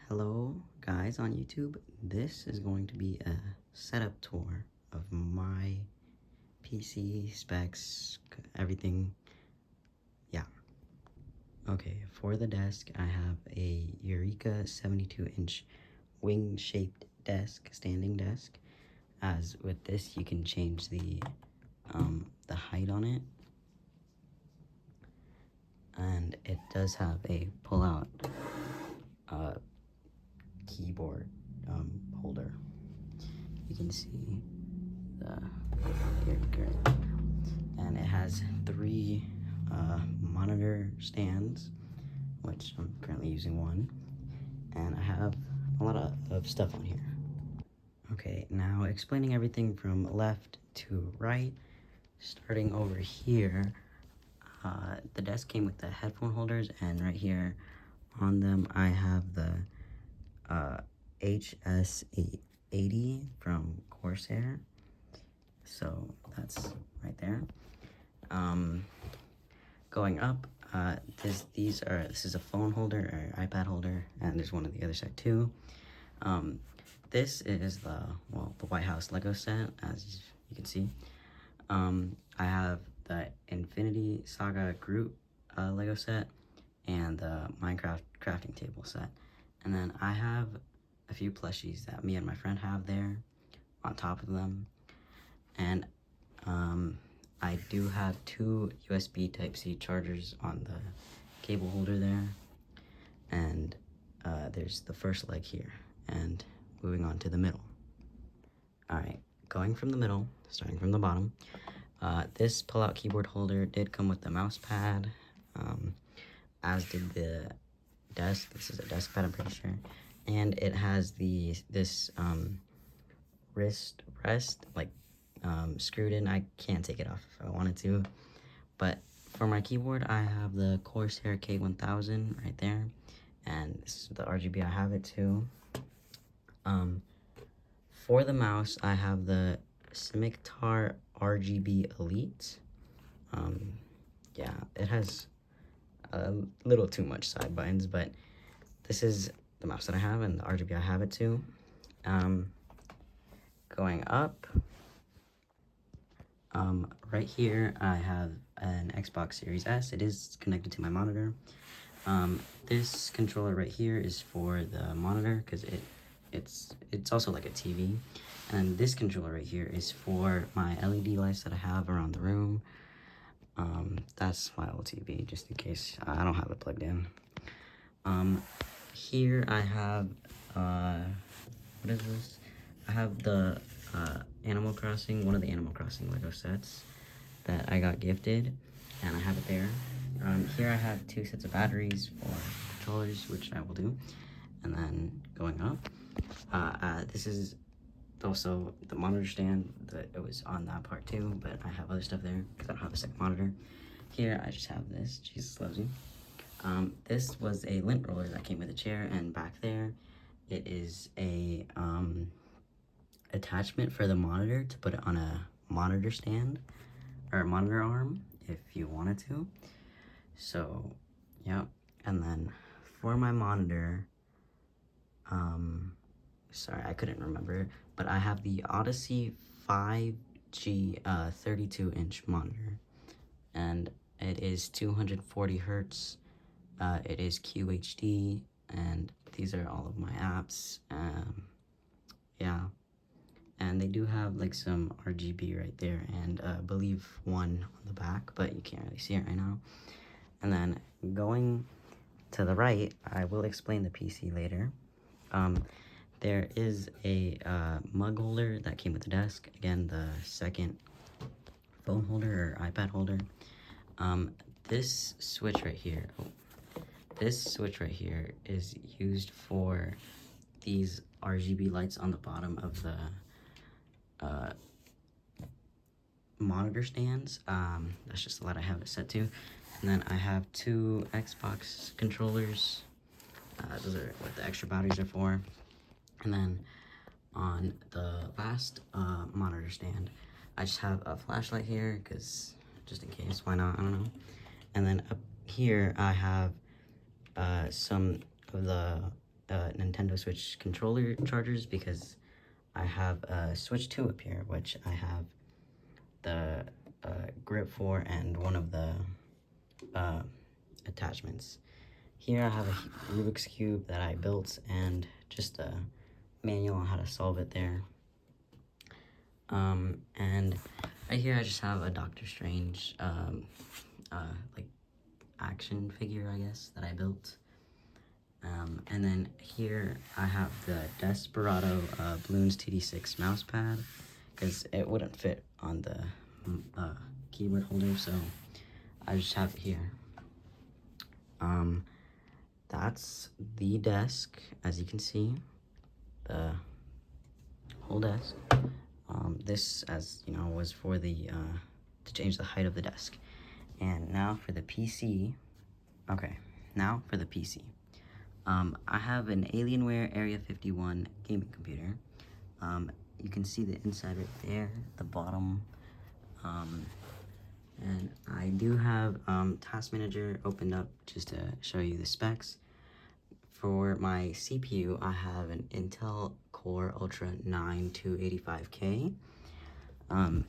Hello guys on YouTube. This is going to be a setup tour of my PC specs, everything. Yeah. Okay, for the desk I have a Eureka 72-inch wing-shaped desk, standing desk. As with this you can change the height on it. And it does have a pull-out keyboard holder. You can see the here, great. And it has three monitor stands, which I'm currently using one, and I have a lot of stuff on here. Okay, now explaining everything from left to right, starting over here. The desk came with the headphone holders, and right here on them I have the HS880 from Corsair. So that's right there. Going up, this is a phone holder or iPad holder, and there's one on the other side too. This is the White House Lego set, as you can see. I have the Infinity Saga Groot Lego set and the Minecraft crafting table set. And then I have a few plushies that me and my friend have there on top of them. And I do have two USB Type-C chargers on the cable holder there. And there's the first leg here. And moving on to the middle. Alright, going from the middle, starting from the bottom. This pull-out keyboard holder did come with the mouse pad, as did the desk. This is a desk pad, I'm pretty sure. And it has this wrist rest, like screwed in. I can't take it off if I wanted to. But for my keyboard, I have the Corsair K1000 right there. And this is the RGB I have it too. For the mouse, I have the Scimitar RGB Elite. Yeah, it has a little too much side buttons, but this is the mouse that I have and the RGB I have it too. Going up, right here I have an Xbox Series S. It is connected to my monitor. This controller right here is for the monitor because it's also like a TV. And this controller right here is for my LED lights that I have around the room. That's my old TV, just in case I don't have it plugged in. Here I have, what is this? I have the Animal Crossing, one of the Animal Crossing Lego sets that I got gifted, and I have it there. Here I have two sets of batteries for controllers, which I will do. And then going up, this is also the monitor stand. It was on that part too, but I have other stuff there because I don't have a second monitor. Here I just have this, Jesus loves you. This was a lint roller that came with a chair, and back there it is a attachment for the monitor to put it on a monitor stand or a monitor arm if you wanted to. So yeah, and then for my monitor, sorry, I couldn't remember, but I have the Odyssey 5G 32-inch monitor, and it is 240 hertz. It is QHD, and these are all of my apps. Yeah, and they do have like some RGB right there, and I believe one on the back, but you can't really see it right now. And then going to the right, I will explain the PC later. There is a mug holder that came with the desk. Again, the second phone holder or iPad holder. This switch right here, this switch right here is used for these RGB lights on the bottom of the monitor stands. That's just the light I have it set to. And then I have two Xbox controllers. Those are what the extra batteries are for. And then on the last monitor stand, I just have a flashlight here because just in case, why not, I don't know. And then up here I have some of the Nintendo Switch controller chargers because I have a Switch 2 up here, which I have the grip for and one of the attachments. Here I have a Rubik's Cube that I built and just a manual on how to solve it there. And right here I just have a Doctor Strange like action figure, I guess, that I built. And then here I have the Desperado Bloons TD6 mouse pad because it wouldn't fit on the keyboard holder, so I just have it here. That's the desk, as you can see, the whole desk. This, as you know, was for the to change the height of the desk. And now for the PC. Okay, now for the PC. I have an Alienware Area 51 gaming computer. You can see the inside right there, the bottom. And I do have Task Manager opened up just to show you the specs. For my CPU, I have an Intel Core Ultra 9 285K.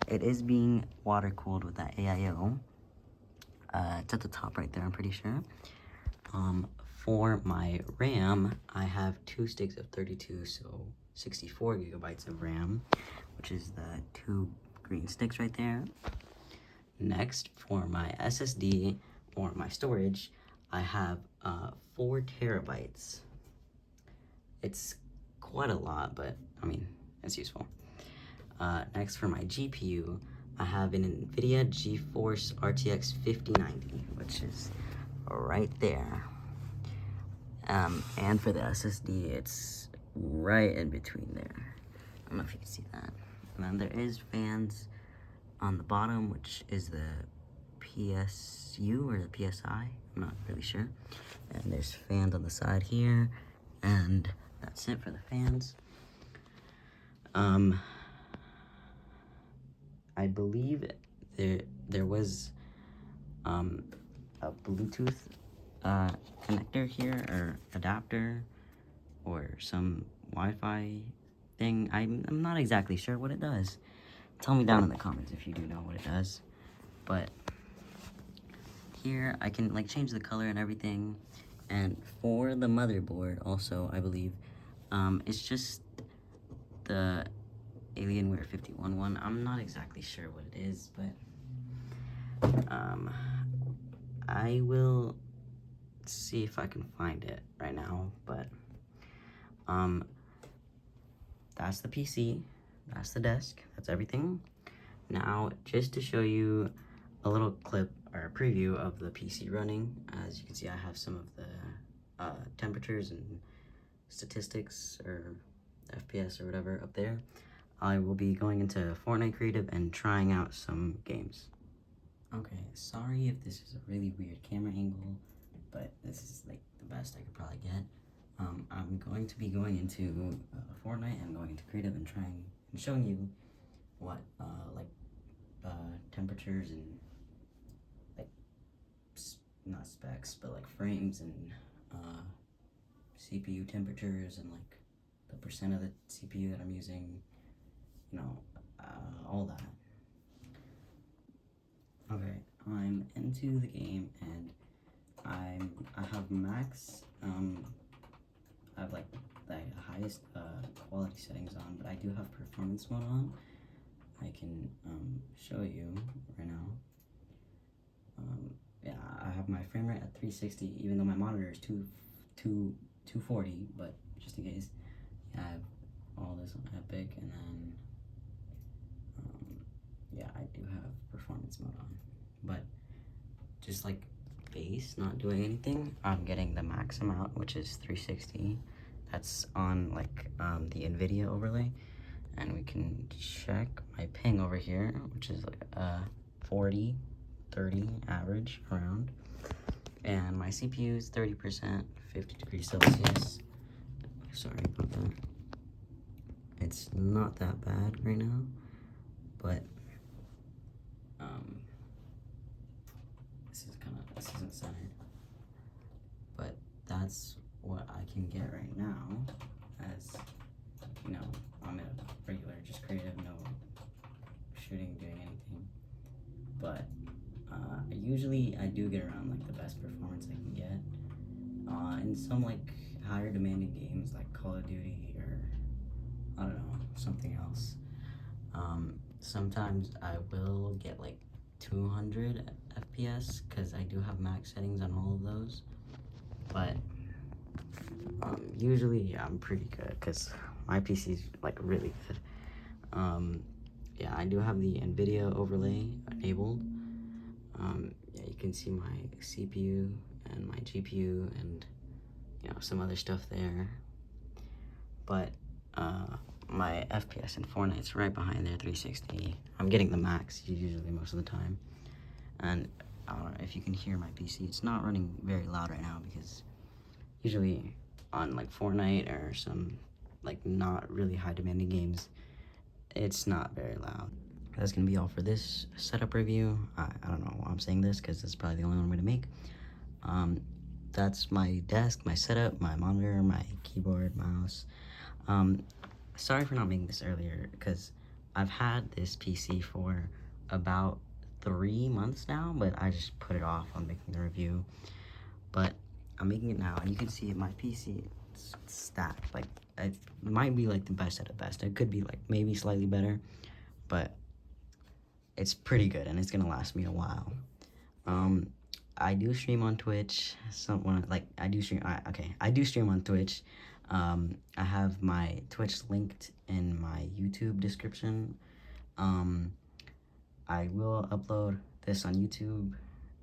It is being water cooled with that AIO. It's at the top right there, I'm pretty sure. For my RAM, I have 2 sticks of 32, so 64 gigabytes of RAM, which is the 2 green sticks right there. Next, for my SSD, or my storage, I have 4 terabytes. It's quite a lot, but I mean, it's useful. Next, for my GPU, I have an NVIDIA GeForce RTX 5090, which is right there. And for the SSD, it's right in between there. I don't know if you can see that. And then there is fans on the bottom, which is the PSU or the PSI. I'm not really sure. And there's fans on the side here, and that's it for the fans. I believe there was a Bluetooth connector here, or adapter, or some Wi-Fi thing. I'm not exactly sure what it does. Tell me down in the comments if you do know what it does. But here I can like change the color and everything. And for the motherboard also, I believe, it's just the Alienware 51 one. I'm not exactly sure what it is, but I will see if I can find it right now. But that's the PC, that's the desk, that's everything. Now, just to show you a little clip or a preview of the PC running, as you can see, I have some of the temperatures and statistics or FPS or whatever up there. I will be going into Fortnite Creative and trying out some games. Okay, sorry if this is a really weird camera angle, but this is like the best I could probably get. I'm going to be going into Fortnite and going into Creative and trying and showing you what temperatures and like not specs, but like frames and CPU temperatures and like the percent of the CPU that I'm using, you know, all that. Okay, I'm into the game and I have max. I have like the highest quality settings on, but I do have performance mode on. I can show you right now. Yeah, I have my frame rate at 360, even though my monitor is 240, but just in case. Yeah, I have all this on Epic, and then yeah, I do have performance mode on. But just like base, not doing anything, I'm getting the max amount, which is 360. That's on like the NVIDIA overlay. And we can check my ping over here, which is like 40, 30 average around. And my CPU is 30%, 50 degrees Celsius. Sorry about that. It's not that bad right now, but this isn't centered. But that's what I can get right now, as you know, I'm a regular, just creative, no shooting, doing anything. But usually I do get around like the best performance I can get. In some like higher demanding games like Call of Duty or I don't know, something else. Sometimes I will get like 200 FPS because I do have max settings on all of those. But usually I'm pretty good because my PC is like really good. Yeah, I do have the NVIDIA overlay enabled. Yeah, you can see my CPU and my GPU and you know some other stuff there. But my FPS in Fortnite's right behind there, 360. I'm getting the max usually most of the time. And I don't know if you can hear my PC. It's not running very loud right now because usually on like Fortnite or some like not really high demanding games, it's not very loud. That's gonna be all for this setup review. I don't know why I'm saying this because it's probably the only one I'm gonna make. That's my desk, my setup, my monitor, my keyboard, mouse. Sorry for not making this earlier because I've had this PC for about 3 months now, but I just put it off on making the review. But I'm making it now, and you can see my PC it's stacked. Like it might be like the best at the best. It could be like maybe slightly better, but it's pretty good, and it's gonna last me a while. I do stream on Twitch. I do stream. I do stream on Twitch. I have my Twitch linked in my YouTube description. I will upload this on YouTube.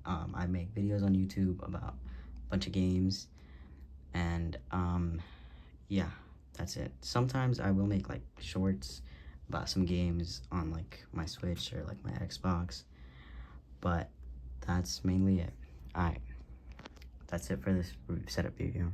I make videos on YouTube about a bunch of games, and yeah, that's it. Sometimes I will make like shorts about some games on like my Switch or like my Xbox, but that's mainly it. Alright, that's it for this setup video.